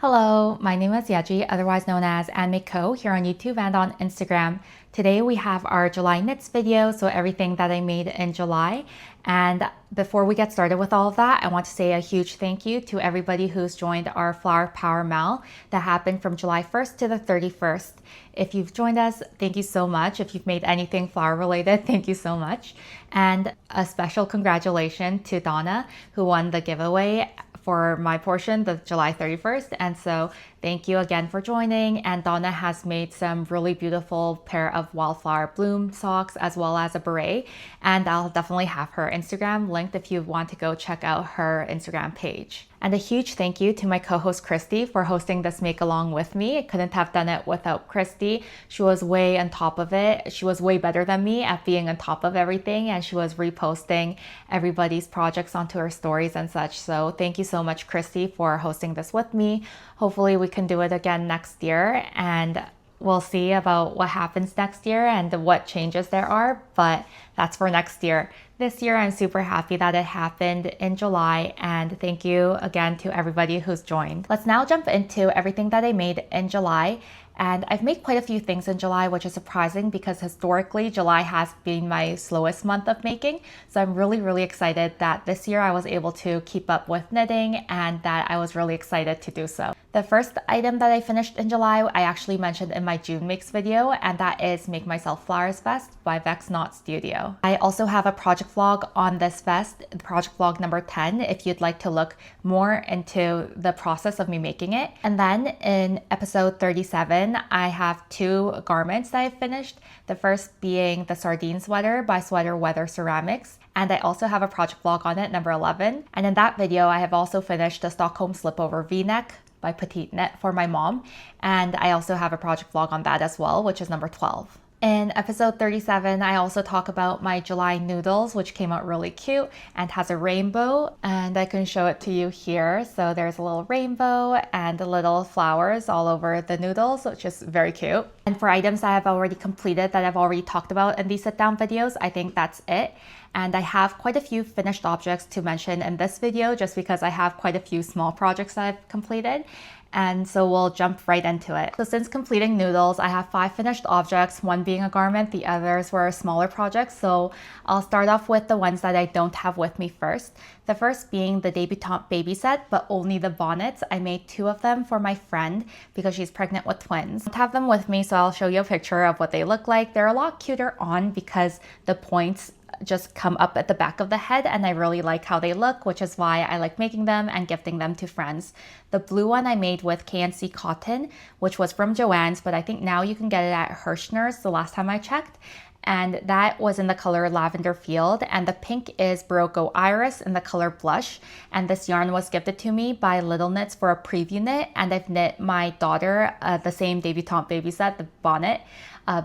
Hello, my name is Yeji, otherwise known as ANdmadeco here on YouTube and on Instagram. Today we have our July knits video, so everything that I made in July. And before we get started with all of that, I want to say a huge thank you to everybody who's joined our Flower Power Mail that happened from July 1st to the 31st. If you've joined us, thank you so much. If you've made anything flower related, thank you so much. And a special congratulations to Donna, who won the giveaway for my portion, the July 31st. And so thank you again for joining. And Donna has made some really beautiful pair of Wildflower bloom socks as well as a beret. And I'll definitely have her Instagram linked if you want to go check out her Instagram page. And a huge thank you to my co-host Christy for hosting this make along with me. I couldn't have done it without Christy. She was way on top of it. She was way better than me at being on top of everything, and she was reposting everybody's projects onto her stories and such. So thank you so much, Christy, for hosting this with me. Hopefully we can do it again next year, and we'll see about what happens next year and what changes there are, but that's for next year. This year, I'm super happy that it happened in July, and thank you again to everybody who's joined. Let's now jump into everything that I made in July. And I've made quite a few things in July, which is surprising because historically July has been my slowest month of making. So I'm really excited that this year I was able to keep up with knitting and that I was really excited to do so. The first item that I finished in July, I actually mentioned in my June makes video, and that is Make Myself Flowers Vest by Vex Knot Studio. I also have a project vlog on this vest, project vlog number 10, if you'd like to look more into the process of me making it. And then in episode 37, I have two garments that I finished. The first being the Sardine Sweater by Sweater Weather Ceramics. And I also have a project vlog on it, number 11. And in that video, I have also finished the Stockholm Slipover V-neck by Petite Knit for my mom. And I also have a project vlog on that as well, which is number 12. In episode 37, I also talk about my July Gnoodles, which came out really cute and has a rainbow, and I can show it to you here. So there's a little rainbow and little flowers all over the noodles, which is very cute. And for items that I've already completed that I've already talked about in these sit down videos, I think that's it. And I have quite a few finished objects to mention in this video just because I have quite a few small projects that I've completed. And so we'll jump right into it. So since completing Gnoodles, I have 5 finished objects, one being a garment, the others were smaller projects. So I'll start off with the ones that I don't have with me first. The first being the Debutant Baby Set, but only the bonnets. I made 2 of them for my friend because she's pregnant with twins. I don't have them with me, so I'll show you a picture of what they look like. They're a lot cuter on because the points just come up at the back of the head, and I really like how they look, which is why I like making them and gifting them to friends. The blue one I made with KNC cotton, which was from Joann's, but I think now you can get it at Hirschner's the last time I checked. And that was in the color Lavender Field, and the pink is Barocco Iris in the color Blush. And this yarn was gifted to me by Little Knits for a preview knit, and I've knit my daughter the same Debutant Baby Set, the bonnet,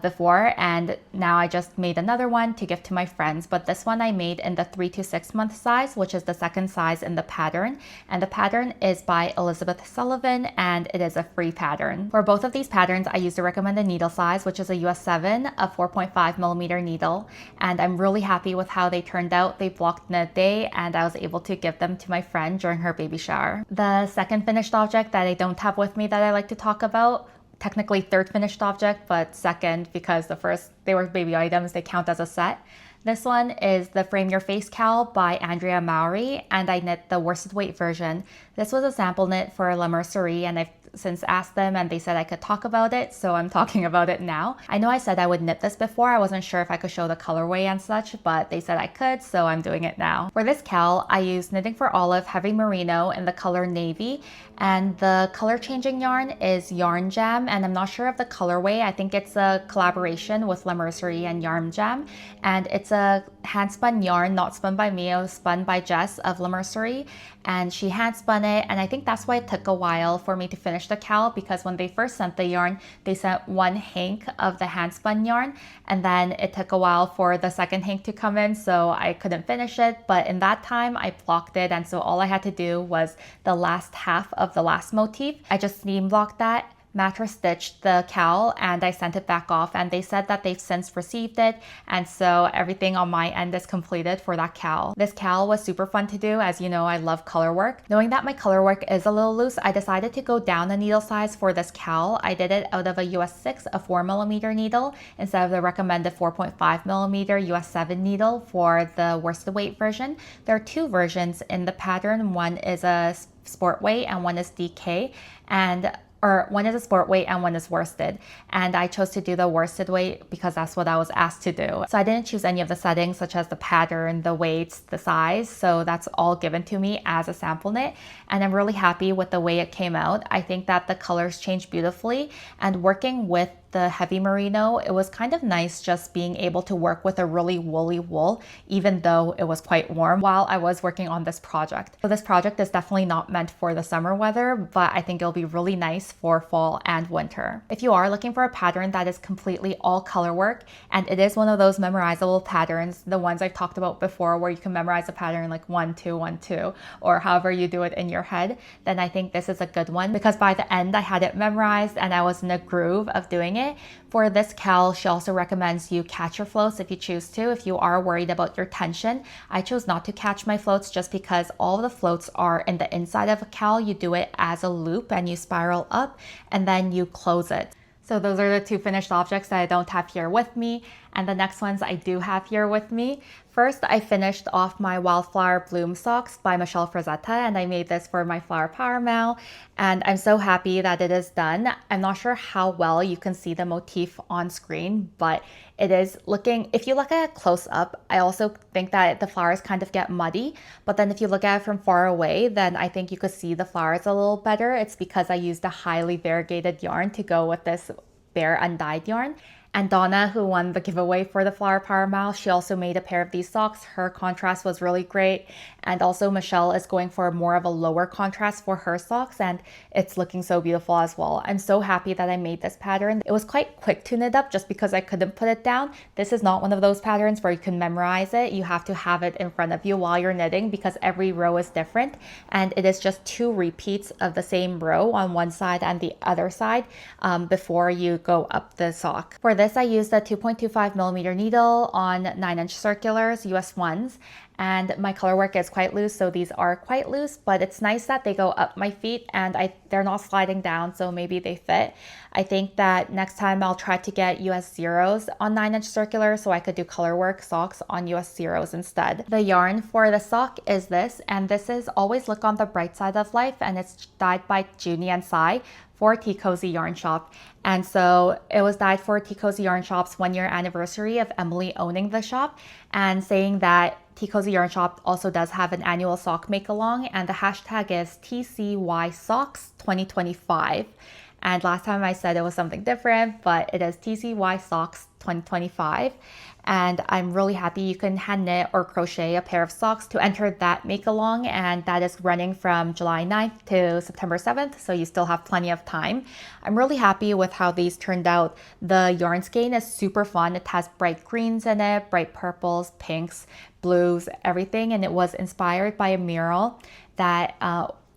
before, and now I just made another one to gift to my friends. But this one I made in the 3 to 6 month size, which is the second size in the pattern, and the pattern is by Elizabeth Sullivan, and it is a free pattern. For both of these patterns, I used the recommended needle size, which is a US 7, a 4.5mm needle, and I'm really happy with how they turned out. They blocked in a day, and I was able to give them to my friend during her baby shower. The second finished object that I don't have with me that I like to talk about, technically third finished object, but second because the first, they were baby items, they count as a set. This one is the Frame Your Face Cowl by Andrea Mowry, and I knit the worsted weight version. This was a sample knit for La Mercerie, and I've since asked them and they said I could talk about it, so I'm talking about it now. I know I said I would knit this before. I wasn't sure if I could show the colorway and such, but they said I could, so I'm doing it now. For this cowl, I used Knitting for Olive Heavy Merino in the color Navy, and the color changing yarn is Yarn Jam, and I'm not sure of the colorway. I think it's a collaboration with La Mercerie and Yarn Jam, and it's a hand spun yarn, not spun by me. It was spun by Jess of La Mercerie, and she hand spun it, and I think that's why it took a while for me to finish the cowl, because when they first sent the yarn, they sent one hank of the hand spun yarn, and then it took a while for the second hank to come in, so I couldn't finish it. But in that time I blocked it, and so all I had to do was the last half of the last motif. I just seam blocked that, mattress stitched the cowl and I sent it back off, and they said that they've since received it, and so everything on my end is completed for that cowl. This cowl was super fun to do. As you know, I love color work. Knowing that my color work is a little loose, I decided to go down a needle size for this cowl. I did it out of a US 6, a 4mm needle, instead of the recommended 4.5mm US 7 needle for the worsted weight version. There are two versions in the pattern. One is a sport weight and one is DK, or one is a sport weight and one is worsted. And I chose to do the worsted weight because that's what I was asked to do. So I didn't choose any of the settings such as the pattern, the weights, the size. So that's all given to me as a sample knit. And I'm really happy with the way it came out. I think that the colors changed beautifully, and working with the heavy merino, it was kind of nice just being able to work with a really woolly wool, even though it was quite warm while I was working on this project. So this project is definitely not meant for the summer weather, but I think it'll be really nice for fall and winter. If you are looking for a pattern that is completely all color work, and it is one of those memorizable patterns, the ones I've talked about before where you can memorize a pattern like 1, 2, 1, 2, or however you do it in your head, then I think this is a good one, because by the end I had it memorized and I was in a groove of doing it. For this cowl, she also recommends you catch your floats if you choose to, if you are worried about your tension. I chose not to catch my floats just because all of the floats are in the inside of a cowl. You do it as a loop and you spiral up and then you close it. So those are the two finished objects that I don't have here with me, and the next ones I do have here with me. First, I finished off my Wildflower Bloom socks by Michele, and I made this for my flower power mail, and I'm so happy that it is done. I'm not sure how well you can see the motif on screen, but it is looking, if you look at it close up, I also think that the flowers kind of get muddy, but then if you look at it from far away, then I think you could see the flowers a little better. It's because I used a highly variegated yarn to go with this bare undyed yarn. And Donna, who won the giveaway for the Flower Power Mouse, she also made a pair of these socks. Her contrast was really great. And also Michele is going for more of a lower contrast for her socks, and it's looking so beautiful as well. I'm so happy that I made this pattern. It was quite quick to knit up just because I couldn't put it down. This is not one of those patterns where you can memorize it. You have to have it in front of you while you're knitting because every row is different. And it is just 2 repeats of the same row on one side and the other side before you go up the sock. For this, I used a 2.25mm needle on 9-inch circulars, US 1s, and my color work is quite loose, so these are quite loose, but it's nice that they go up my feet and they're not sliding down, so maybe they fit. I think that next time I'll try to get US 0s on 9-inch circulars so I could do color work socks on US 0s instead. The yarn for the sock is this, and this is Always Look on the Bright Side of Life, and it's dyed by Junie and Sai for Tea Cozy Yarn Shop. And so it was dyed for Tea Cozy Yarn Shop's 1-year anniversary of Emily owning the shop, and saying that Tea Cozy Yarn Shop also does have an annual sock make along, and the hashtag is TCY Socks 2025. And last time I said it was something different, but it is TCY Socks 2025. And I'm really happy you can hand knit or crochet a pair of socks to enter that make along, and that is running from July 9th to September 7th, so you still have plenty of time. I'm really happy with how these turned out. The yarn skein is super fun. It has bright greens in it, bright purples, pinks, blues, everything, and it was inspired by a mural that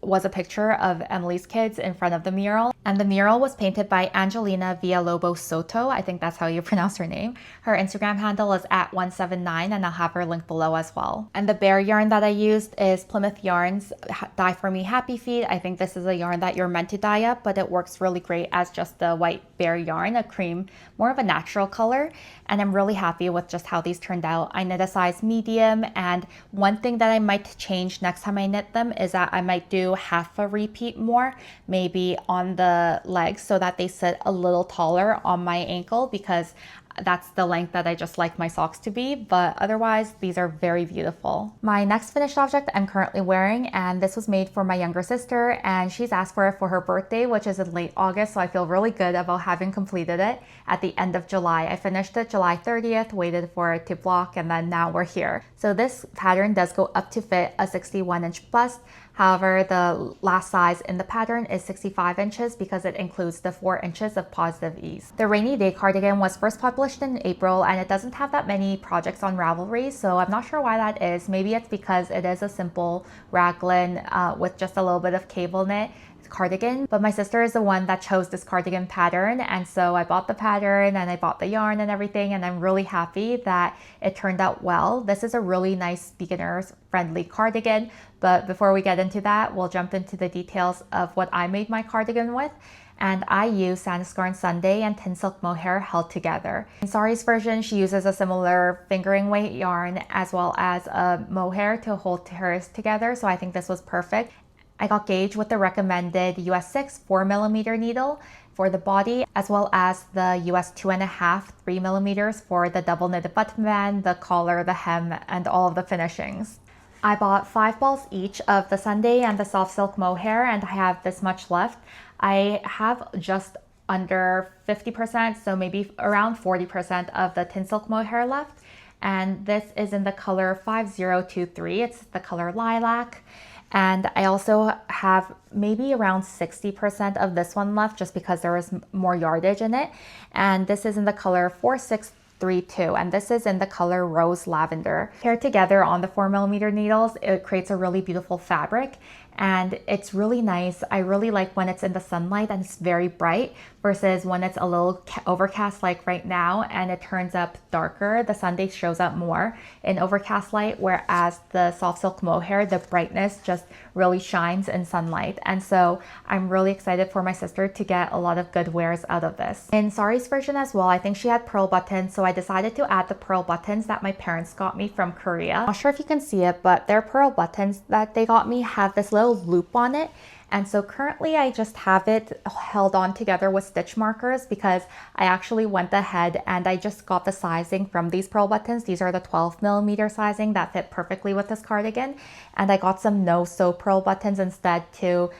was a picture of Emily's kids in front of the mural. And the mural was painted by Angelina Villalobos Soto. I think that's how you pronounce her name. Her Instagram handle is @179, and I'll have her link below as well. And the bare yarn that I used is Plymouth Yarn's Dye For Me Happy Feet. I think this is a yarn that you're meant to dye up, but it works really great as just the white bare yarn, a cream, more of a natural color. And I'm really happy with just how these turned out. I knit a size medium, and one thing that I might change next time I knit them is that I might do half a repeat more, maybe on the legs, so that they sit a little taller on my ankle, because that's the length that I just like my socks to be, but otherwise these are very beautiful. My next finished object I'm currently wearing, and this was made for my younger sister, and she's asked for it for her birthday, which is in late August, so I feel really good about having completed it at the end of July. I finished it July 30th, waited for it to block, and then now we're here. So this pattern does go up to fit a 61-inch bust. However, the last size in the pattern is 65 inches because it includes the 4 inches of positive ease. The Rainy Day Cardigan was first published in April, and it doesn't have that many projects on Ravelry, so I'm not sure why that is. Maybe it's because it is a simple raglan with just a little bit of cable knit. cardigan, but my sister is the one that chose this cardigan pattern, and so I bought the pattern and I bought the yarn and everything, and I'm really happy that it turned out well. This is a really nice beginner's friendly cardigan, but before we get into that, we'll jump into the details of what I made my cardigan with. And I use Sanduskarn Sunday and Tin Silk Mohair held together. In Sari's version, she uses a similar fingering weight yarn as well as a mohair to hold hers together, so I think this was perfect. I got gauged with the recommended US 6 4mm needle for the body, as well as the US 2.5 3mm for the double knitted button band, the collar, the hem, and all of the finishings. I bought 5 balls each of the Sunday and the soft silk mohair, and I have this much left. I have just under 50%, so maybe around 40% of the Tin Silk mohair left. And this is in the color 5023. It's the color lilac. And I also have maybe around 60% of this one left just because there was more yardage in it. And this is in the color 4632, and this is in the color Rose Lavender. Paired together on the 4mm needles, it creates a really beautiful fabric, and it's really nice. I really like when it's in the sunlight and it's very bright versus when it's a little overcast like right now and it turns up darker. The Sunday shows up more in overcast light, whereas the soft silk mohair, the brightness just really shines in sunlight. And so I'm really excited for my sister to get a lot of good wears out of this. In Sari's version as well, I think she had pearl buttons, so I decided to add the pearl buttons that my parents got me from Korea. Not sure if you can see it, but their pearl buttons that they got me have this little loop on it. And so currently I just have it held on together with stitch markers because I actually went ahead and I just got the sizing from these pearl buttons. These are the 12mm sizing that fit perfectly with this cardigan. And I got some no-sew pearl buttons instead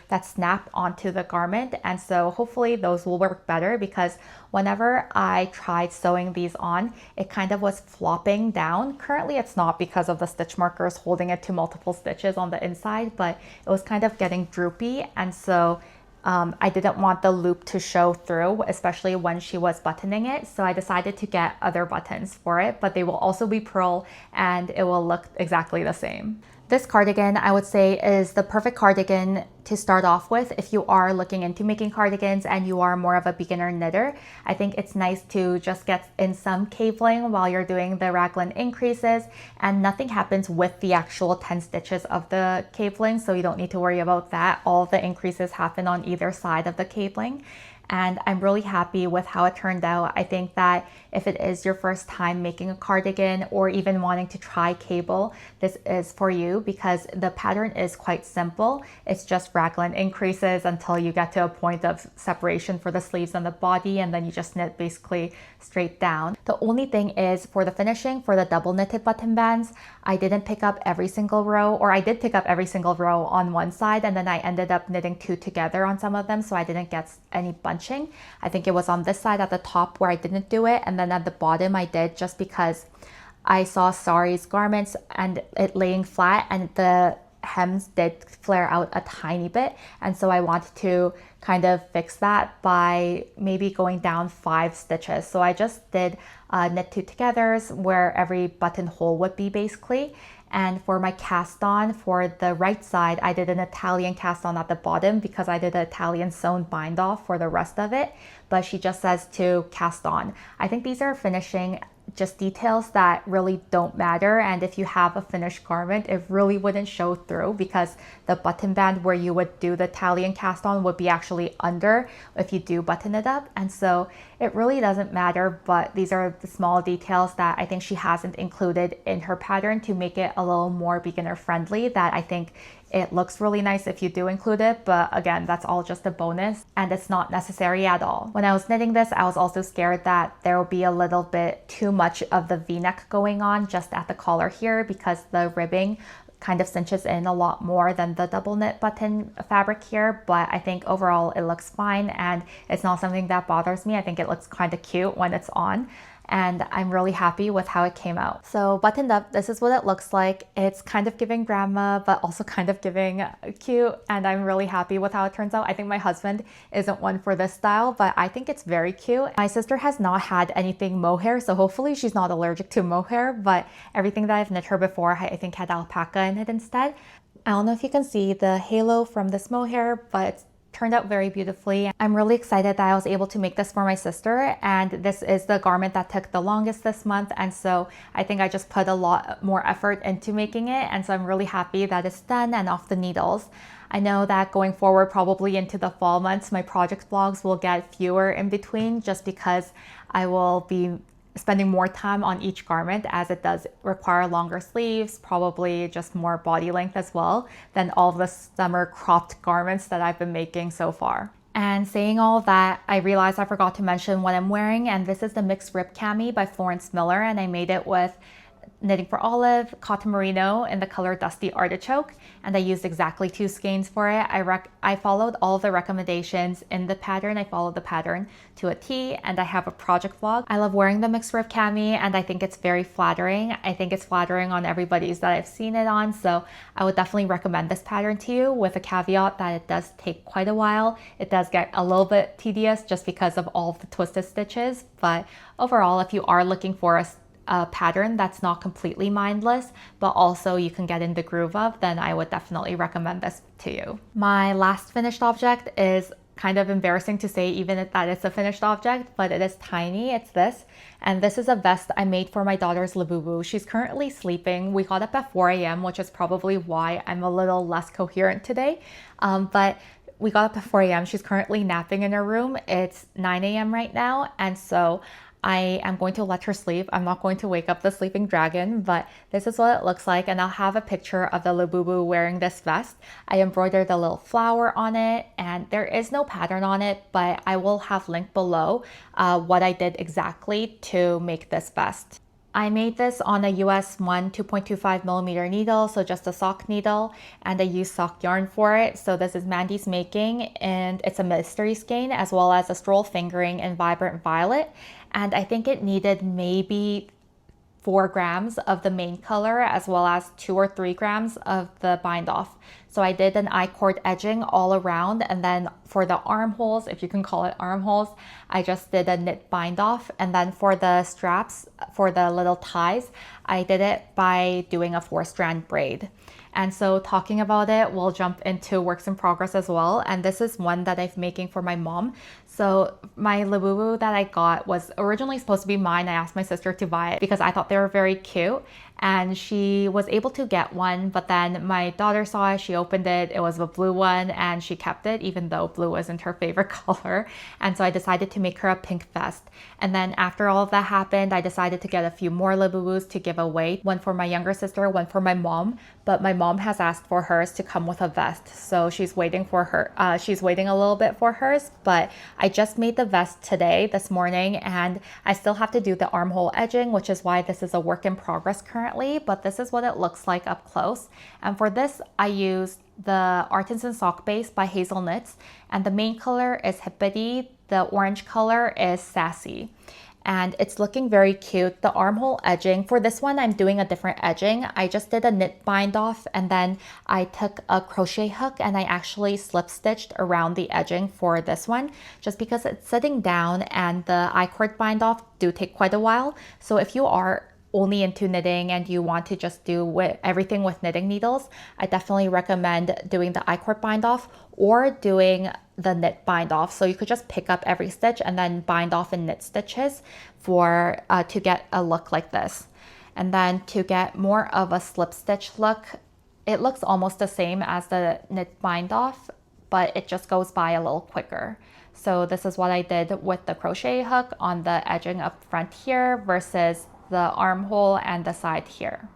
that snap onto the garment. And so hopefully those will work better because whenever I tried sewing these on, it kind of was flopping down. Currently it's not because of the stitch markers holding it to multiple stitches on the inside, but it was kind of getting droopy. And so I didn't want the loop to show through, especially when she was buttoning it. So I decided to get other buttons for it, but they will also be pearl and it will look exactly the same. This cardigan, I would say, is the perfect cardigan to start off with if you are looking into making cardigans and you are more of a beginner knitter. I think it's nice to just get in some cabling while you're doing the raglan increases, and nothing happens with the actual 10 stitches of the cabling, so you don't need to worry about that. All of the increases happen on either side of the cabling. And I'm really happy with how it turned out. I think that if it is your first time making a cardigan or even wanting to try cable, this is for you because the pattern is quite simple. It's just raglan increases until you get to a point of separation for the sleeves and the body, and then you just knit basically straight down. The only thing is for the finishing, for the double knitted button bands, I didn't pick up every single row, or I did pick up every single row on one side, and then I ended up knitting 2 together on some of them, so I didn't get any bunching. I think it was on this side at the top where I didn't do it, and then at the bottom I did, just because I saw Sari's garments and it laying flat and the hems did flare out a tiny bit, and so I wanted to kind of fix that by maybe going down 5 stitches. So I just did knit 2 togethers where every buttonhole would be basically. And for my cast on, for the right side, I did an Italian cast on at the bottom because I did an Italian sewn bind off for the rest of it, but she just says to cast on. I think these are finishing just details that really don't matter, and if you have a finished garment, it really wouldn't show through because the button band where you would do the Italian cast on would be actually under if you do button it up, and so it really doesn't matter. But these are the small details that I think she hasn't included in her pattern to make it a little more beginner friendly, that I think it looks really nice if you do include it, but again, that's all just a bonus and it's not necessary at all. When I was knitting this, I was also scared that there would be a little bit too much of the V-neck going on just at the collar here because the ribbing kind of cinches in a lot more than the double knit button fabric here, but I think overall it looks fine and it's not something that bothers me. I think it looks kind of cute when it's on, and I'm really happy with how it came out. So buttoned up, this is what it looks like. It's kind of giving grandma, but also kind of giving cute, and I'm really happy with how it turns out. I think my husband isn't one for this style, but I think it's very cute. My sister has not had anything mohair, so hopefully she's not allergic to mohair, but everything that I've knit her before, I think had alpaca in it instead. I don't know if you can see the halo from this mohair, but it's turned out very beautifully. I'm really excited that I was able to make this for my sister, and this is the garment that took the longest this month, and so I think I just put a lot more effort into making it, and so I'm really happy that it's done and off the needles. I know that going forward, probably into the fall months, my project vlogs will get fewer in between just because I will be spending more time on each garment, as it does require longer sleeves, probably just more body length as well than all the summer cropped garments that I've been making so far. And saying all of that, I realized I forgot to mention what I'm wearing, and this is the Mixed Rib Cami by Florence Miller, and I made it with Knitting for Olive, cotton merino in the color Dusty Artichoke, and I used exactly 2 skeins for it. I followed all of the recommendations in the pattern. I followed the pattern to a T, and I have a project vlog. I love wearing the Mixed Rib Cami, and I think it's very flattering. I think it's flattering on everybody's that I've seen it on, so I would definitely recommend this pattern to you, with a caveat that it does take quite a while. It does get a little bit tedious just because of all of the twisted stitches, but overall, if you are looking for a pattern that's not completely mindless, but also you can get in the groove of, then I would definitely recommend this to you. My last finished object is kind of embarrassing to say, even that it's a finished object, but it is tiny. It's this, and this is a vest I made for my daughter's Labubu. She's currently sleeping. We got up at 4 a.m., which is probably why I'm a little less coherent today, but we got up at 4 a.m. She's currently napping in her room. It's 9 a.m. right now, and so I am going to let her sleep. I'm not going to wake up the sleeping dragon, but this is what it looks like, and I'll have a picture of the Labubu wearing this vest. I embroidered a little flower on it, and there is no pattern on it, but I will have linked below what I did exactly to make this vest. I made this on a US 1 2.25 millimeter needle, so just a sock needle, and I used sock yarn for it. So this is Mandy's making, and it's a mystery skein as well as a stroll fingering in Vibrant Violet. And I think it needed maybe 4 grams of the main color as well as 2 or 3 grams of the bind off. So I did an I-cord edging all around, and then for the armholes, if you can call it armholes, I just did a knit bind off, and then for the straps, for the little ties, I did it by doing a 4-strand braid. And so talking about it, we'll jump into works in progress as well. And this is one that I'm making for my mom. So my Labubu that I got was originally supposed to be mine. I asked my sister to buy it because I thought they were very cute, and she was able to get one, but then my daughter saw it, she opened it, it was a blue one, and she kept it even though blue isn't her favorite color. And so I decided to make her a pink vest. And then after all of that happened, I decided to get a few more Labubus to give away, one for my younger sister, one for my mom, but my mom has asked for hers to come with a vest, so she's waiting for her. She's waiting a little bit for hers, but I just made the vest today, this morning, and I still have to do the armhole edging, which is why this is a work in progress currently, but this is what it looks like up close. And for this, I used the Artisan Sock Base by Hazel Knits, and the main color is Hippity, the orange color is Sassy. And it's looking very cute. The armhole edging, for this one, I'm doing a different edging. I just did a knit bind off, and then I took a crochet hook and I actually slip stitched around the edging for this one, just because it's sitting down and the I-cord bind off do take quite a while. So if you are only into knitting and you want to just do everything with knitting needles, I definitely recommend doing the I-cord bind off or doing the knit bind off. So you could just pick up every stitch and then bind off in knit stitches for to get a look like this. And then to get more of a slip stitch look, it looks almost the same as the knit bind off, but it just goes by a little quicker. So this is what I did with the crochet hook on the edging up front here versus the armhole and the side here.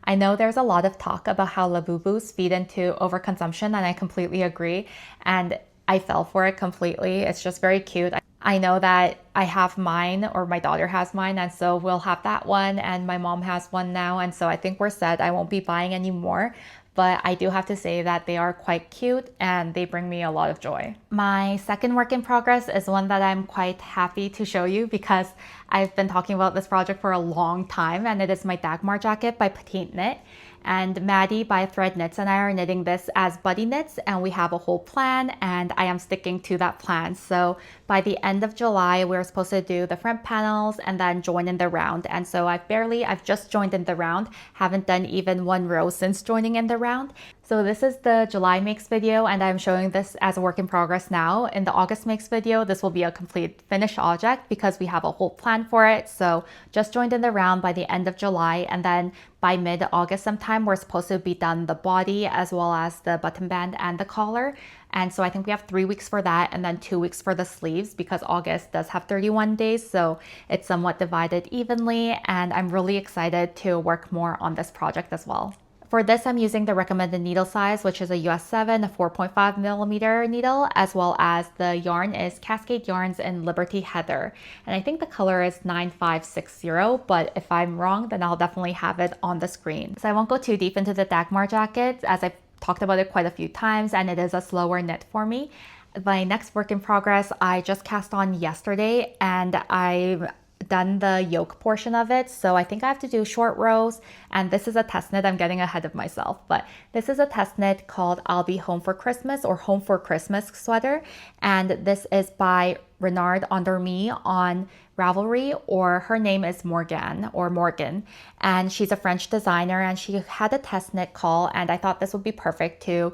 I know there's a lot of talk about how Labubus feed into overconsumption, and I completely agree, and I fell for it completely. It's just very cute. I know that I have mine, or my daughter has mine, and so we'll have that one, and my mom has one now, and so I think we're set. I won't be buying any more, but I do have to say that they are quite cute and they bring me a lot of joy. My second work in progress is one that I'm quite happy to show you because I've been talking about this project for a long time, and it is my Dagmar Jacket by Petite Knit. And Maddie by Thread Knits and I are knitting this as buddy knits, and we have a whole plan, and I am sticking to that plan. So by the end of July, we're supposed to do the front panels and then join in the round. And so I've just joined in the round, haven't done even one row since joining in the round. So this is the July makes video, and I'm showing this as a work in progress now. In the August makes video, this will be a complete finished object because we have a whole plan for it. So just joined in the round by the end of July, and then by mid-August sometime, we're supposed to be done the body as well as the button band and the collar. And so I think we have 3 weeks for that and then 2 weeks for the sleeves because August does have 31 days. So it's somewhat divided evenly, and I'm really excited to work more on this project as well. For this, I'm using the recommended needle size, which is a US 7, a 4.5 millimeter needle, as well as the yarn is Cascade Yarns in Liberty Heather. And I think the color is 9560, but if I'm wrong, then I'll definitely have it on the screen. So I won't go too deep into the Dagmar jacket, as I've talked about it quite a few times, and it is a slower knit for me. My next work in progress, I just cast on yesterday, and I've done the yoke portion of it. So I think I have to do short rows, and this is a test knit. I'm getting ahead of myself, but this is a test knit called I'll Be Home for Christmas or Home for Christmas sweater. And this is by Renard Under Me on Ravelry, or her name is Morgan, and she's a French designer, and she had a test knit call, and I thought this would be perfect to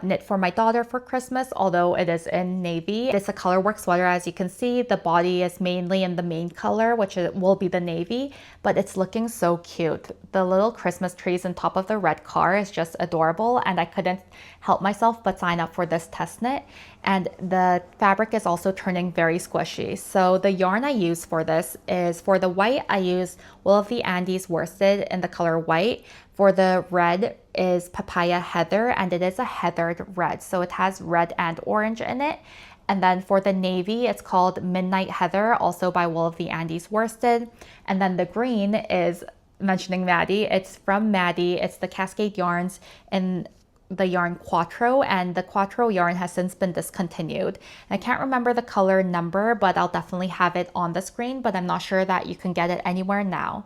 knit for my daughter for Christmas, although it is in navy. It's a color work sweater. As you can see, the body is mainly in the main color, which will be the navy, but it's looking so cute. The little Christmas trees on top of the red car is just adorable, and I couldn't help myself but sign up for this test knit. And the fabric is also turning very squishy. So the yarn I use for this is, for the white, I use Wool of the Andes worsted in the color white. For the red is Papaya Heather, and it is a heathered red. So it has red and orange in it. And then for the navy, it's called Midnight Heather, also by Wool of the Andes worsted. And then the green is, mentioning Maddie, it's from Maddie. It's the Cascade Yarns in the yarn Quattro, and the Quattro yarn has since been discontinued. I can't remember the color number, but I'll definitely have it on the screen, but I'm not sure that you can get it anywhere now.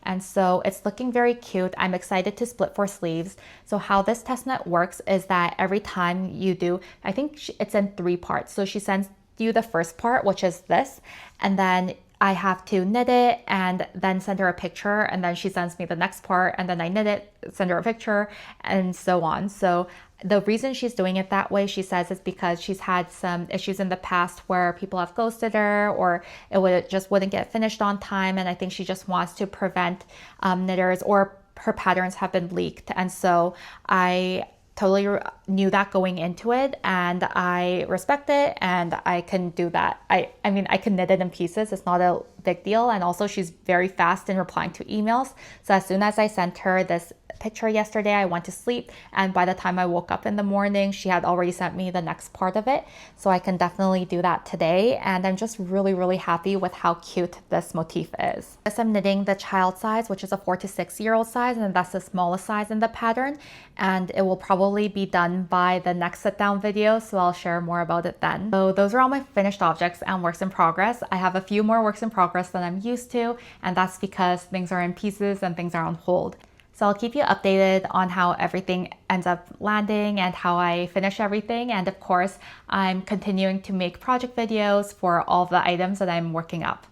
And so it's looking very cute. I'm excited to split for sleeves. So how this test knit works is that every time you do, I think it's in 3 parts. So she sends you the first part, which is this, and then I have to knit it and then send her a picture, and then she sends me the next part, and then I knit it, send her a picture, and so on. So the reason she's doing it that way, she says, is because she's had some issues in the past where people have ghosted her, or it just wouldn't get finished on time, and I think she just wants to prevent knitters, or her patterns have been leaked. And so I totally knew that going into it, and I respect it, and I can do that. I mean, I can knit it in pieces. It's not a big deal. And also she's very fast in replying to emails. So as soon as I sent her this picture yesterday, I went to sleep, and by the time I woke up in the morning, she had already sent me the next part of it. So I can definitely do that today, and I'm just really happy with how cute this motif is. As I'm knitting the child size, which is a 4 to 6 year old size, and that's the smallest size in the pattern, and it will probably be done by the next sit down video, so I'll share more about it then. So those are all my finished objects and works in progress. I have a few more works in progress than I'm used to, and that's because things are in pieces and things are on hold. So I'll keep you updated on how everything ends up landing and how I finish everything. And of course, I'm continuing to make project videos for all the items that I'm working up.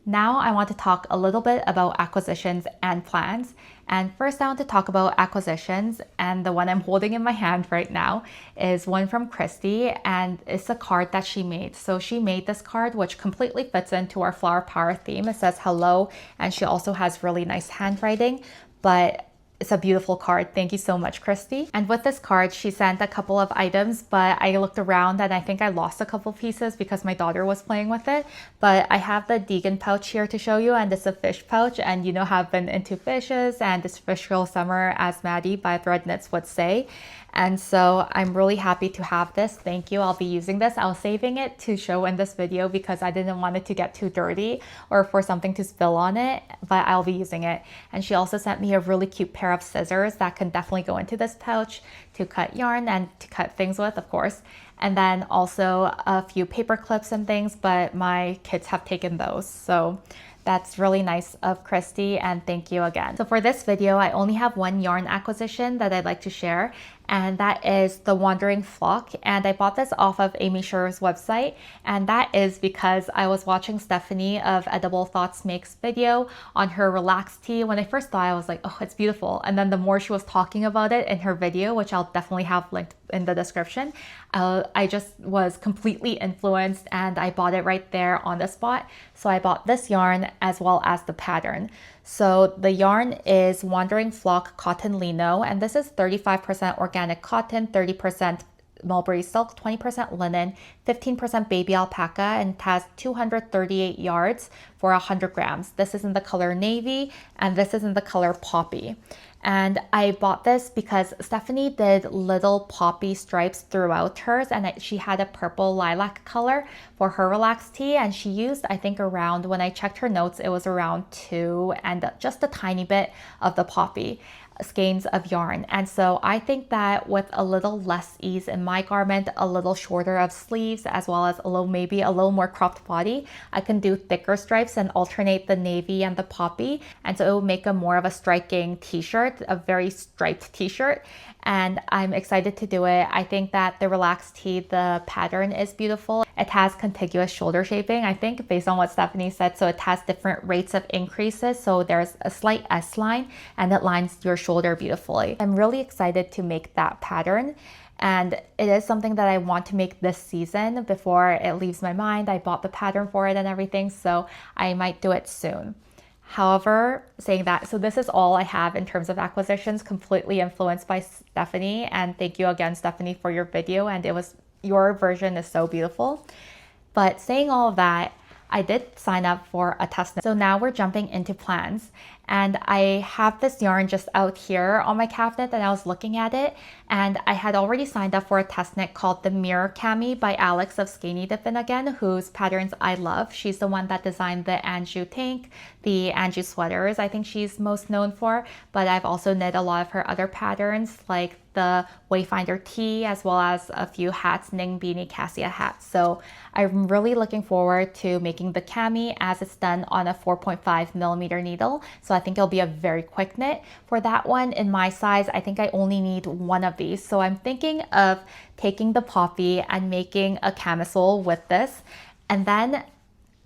Now I want to talk a little bit about acquisitions and plans. And first I want to talk about acquisitions, and the one I'm holding in my hand right now is one from Christy, and it's a card that she made. So she made this card, which completely fits into our flower power theme. It says hello, and she also has really nice handwriting, but it's a beautiful card. Thank you so much, Christy. And with this card, she sent a couple of items, but I looked around and I think I lost a couple pieces because my daughter was playing with it. But I have the Deegan pouch here to show you, and it's a fish pouch, and you know how I've been into fishes, and it's fish roll summer, as Maddie by Thread Knits would say. And so I'm really happy to have this. Thank you. I'll be using this. I was saving it to show in this video because I didn't want it to get too dirty or for something to spill on it, but I'll be using it. And she also sent me a really cute pair of scissors that can definitely go into this pouch to cut yarn and to cut things with, of course. And then also a few paper clips and things, but my kids have taken those. So that's really nice of Christy, and thank you again. So for this video, I only have one yarn acquisition that I'd like to share, and that is the Wandering Flock. And I bought this off of Amy Sherr's website, and that is because I was watching Stephanie of Edible Thoughts Makes video on her relaxed tee. When I first saw it, I was like, oh, it's beautiful. And then the more she was talking about it in her video, which I'll definitely have linked in the description, I just was completely influenced and I bought it right there on the spot. So I bought this yarn as well as the pattern. So the yarn is Wandering Flock Cotton Lino, and this is 35% organic cotton, 30% mulberry silk, 20% linen, 15% baby alpaca, and it has 238 yards for 100 grams. This is in the color navy and this is in the color poppy. And I bought this because Stephanie did little poppy stripes throughout hers, and she had a purple lilac color for her relaxed tee, and she used, I think, around, when I checked her notes, it was around 2 and just a tiny bit of the poppy skeins of yarn. And so I think that with a little less ease in my garment, a little shorter of sleeves, as well as maybe a little more cropped body, I can do thicker stripes and alternate the navy and the poppy, and so it will make a more of a striking t-shirt, a very striped t-shirt. And I'm excited to do it. I think that the relaxed tee, the pattern is beautiful. It has contiguous shoulder shaping, I think, based on what Stephanie said. So it has different rates of increases. So there's a slight S line and it lines your shoulder beautifully. I'm really excited to make that pattern. And it is something that I want to make this season before it leaves my mind. I bought the pattern for it and everything, so I might do it soon. However, saying that, so this is all I have in terms of acquisitions, completely influenced by Stephanie. And thank you again, Stephanie, for your video. And your version is so beautiful. But saying all of that, I did sign up for a test knit. So now we're jumping into plans. And I have this yarn just out here on my cabinet and I was looking at it, and I had already signed up for a test knit called the Mirror Cami by Alex of Skinny Dippin' again, whose patterns I love. She's the one that designed the Anju tank, the Anju sweaters, I think she's most known for, but I've also knit a lot of her other patterns like the Wayfinder tee, as well as a few hats, Ning Beanie Cassia hats. So I'm really looking forward to making the cami as it's done on a 4.5mm needle. So I think it'll be a very quick knit. For that one, in my size, I think I only need one of these. So I'm thinking of taking the poppy and making a camisole with this, and then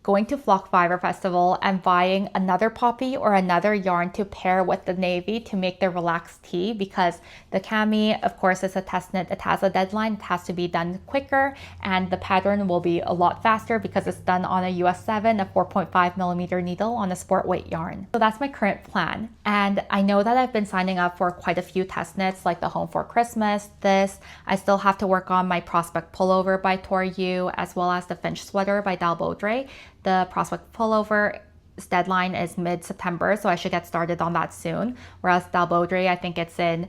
going to Flock Fiber Festival and buying another poppy or another yarn to pair with the navy to make the relaxed tee, because the cami, of course, is a test knit. It has a deadline. It has to be done quicker, and the pattern will be a lot faster because it's done on a US 7, a 4.5mm needle on a sport weight yarn. So that's my current plan. And I know that I've been signing up for quite a few test knits, like the Home for Christmas, this. I still have to work on my Prospect Pullover by Toriu, as well as the Finch Sweater by Dalbodre. The Prospect Pullover's deadline is mid-September, so I should get started on that soon. Whereas Dalbodre, I think it's in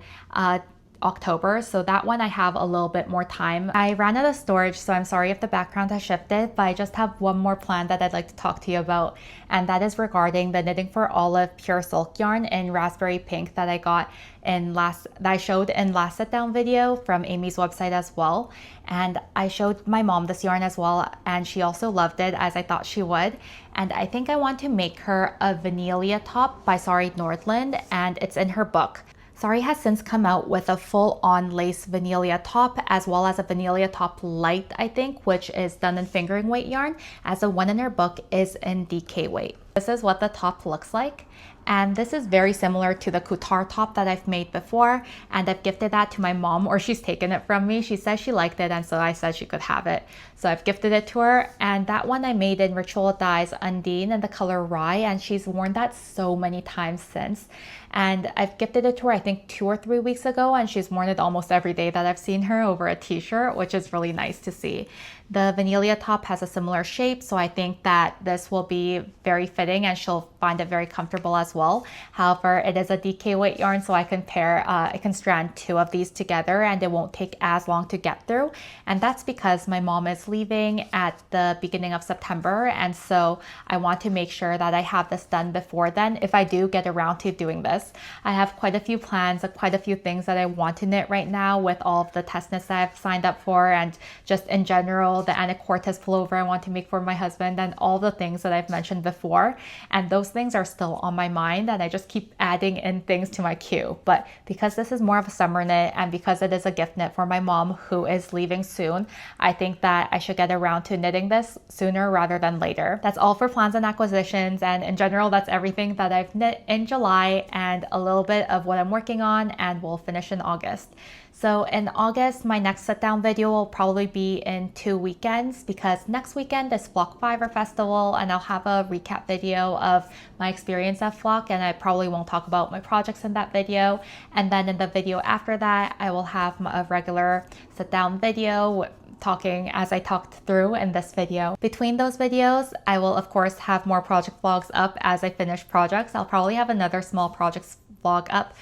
October, so that one I have a little bit more time. I ran out of storage, so I'm sorry if the background has shifted, but I just have one more plan that I'd like to talk to you about, and that is regarding the Knitting for Olive pure silk yarn in raspberry pink that I got that I showed in last sit down video from Amy's website as well. And I showed my mom this yarn as well, and she also loved it, as I thought she would. And I think I want to make her a Vanilla top by Sari Nordland, and it's in her book. Sari has since come out with a full-on lace Vanilla top, as well as a Vanilla top light, I think, which is done in fingering weight yarn, as the one in her book is in DK weight. This is what the top looks like. And this is very similar to the Kutar top that I've made before, and I've gifted that to my mom, or she's taken it from me. She says she liked it, and so I said she could have it. So I've gifted it to her, and that one I made in Ritual Dyes Undine in the color Rye, and she's worn that so many times since. And I've gifted it to her, I think 2 or 3 weeks ago, and she's worn it almost every day that I've seen her over a t-shirt, which is really nice to see. The Vanilla top has a similar shape, so I think that this will be very fitting and she'll find it very comfortable as well. However, it is a DK weight yarn, so I can strand 2 of these together and it won't take as long to get through. And that's because my mom is leaving at the beginning of September, and so I want to make sure that I have this done before then, if I do get around to doing this. I have quite a few plans, quite a few things that I want to knit right now with all of the test knits that I've signed up for, and just in general, the Anna Cortez pullover I want to make for my husband, and all the things that I've mentioned before. And those things are still on my mind and I just keep adding in things to my queue. But because this is more of a summer knit and because it is a gift knit for my mom who is leaving soon, I think that I should get around to knitting this sooner rather than later. That's all for plans and acquisitions, and in general that's everything that I've knit in July and a little bit of what I'm working on, and we'll finish in August. So in August, my next sit down video will probably be in 2 weekends, because next weekend is Flockfiver Festival and I'll have a recap video of my experience at Flock, and I probably won't talk about my projects in that video. And then in the video after that, I will have a regular sit down video talking as I talked through in this video. Between those videos, I will of course have more project vlogs up as I finish projects. I'll probably have another small projects vlog up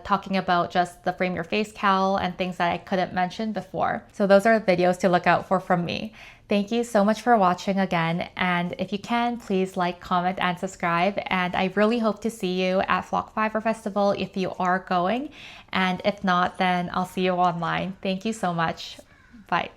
talking about just the frame your face cowl and things that I couldn't mention before. So those are videos to look out for from me. Thank you so much for watching again, and if you can, please like, comment, and subscribe, and I really hope to see you at Flockfiver Festival if you are going, and if not, then I'll see you online. Thank you so much. Bye.